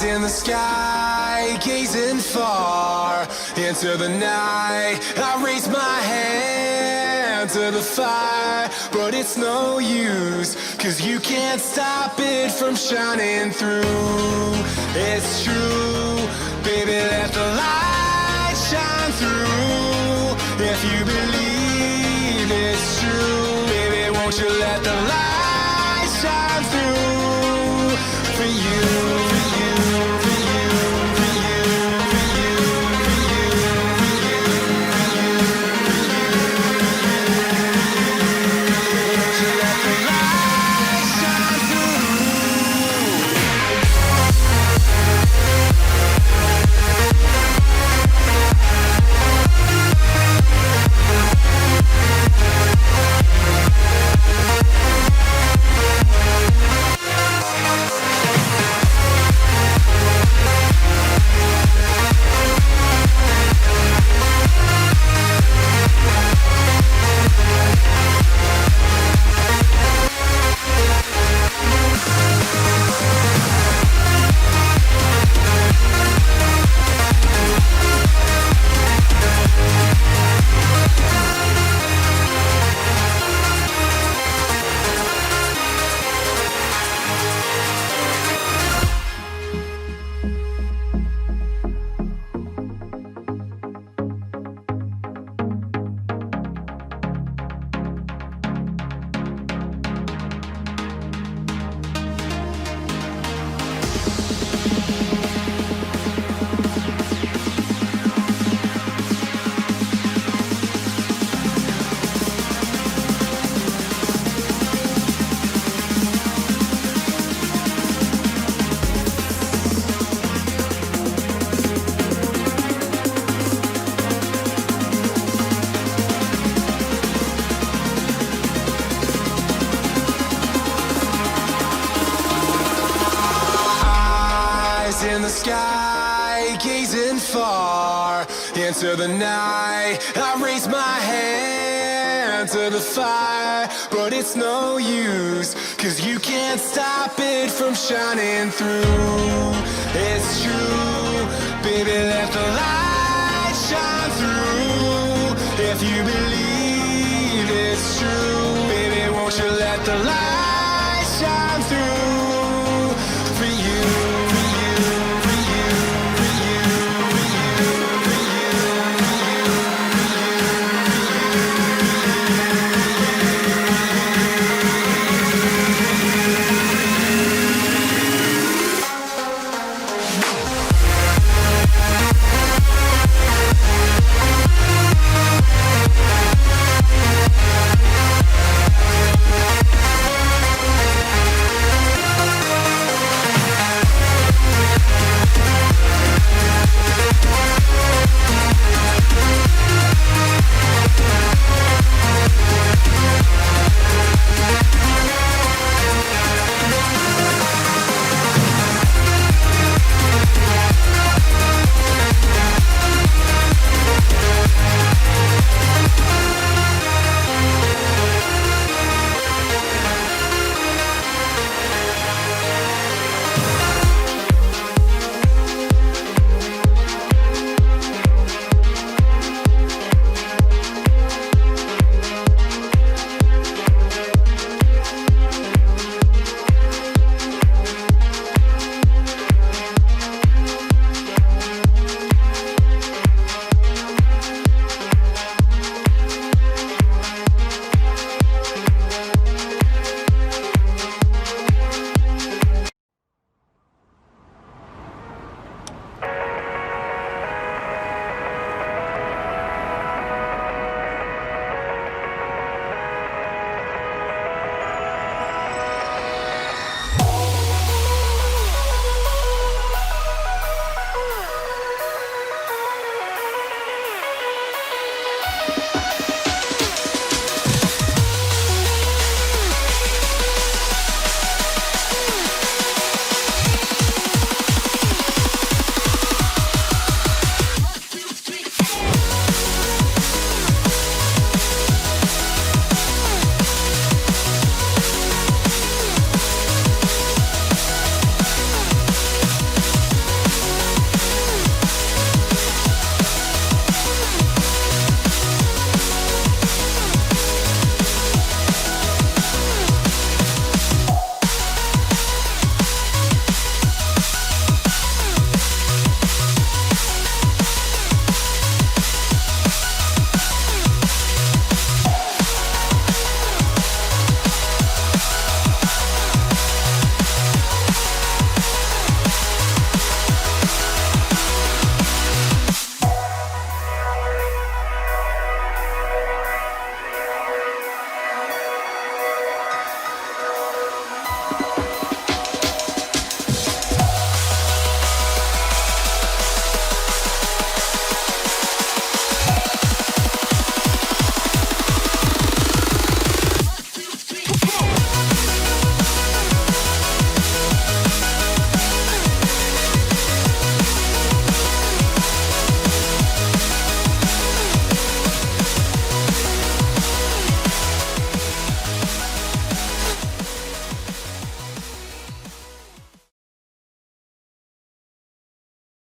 In the sky, gazing far into the night, I raise my hand to the fire, but it's no use, 'cause you can't stop it from shining through. It's true, baby, let the light shine through. If you believe it's true, baby, won't you let the light shine through for you. In the sky, gazing far into the night, I raise my hand to the fire, but it's no use, 'cause you can't stop it from shining through. It's true, baby, let the light shine through. If you believe it's true, baby, won't you let the light shine through.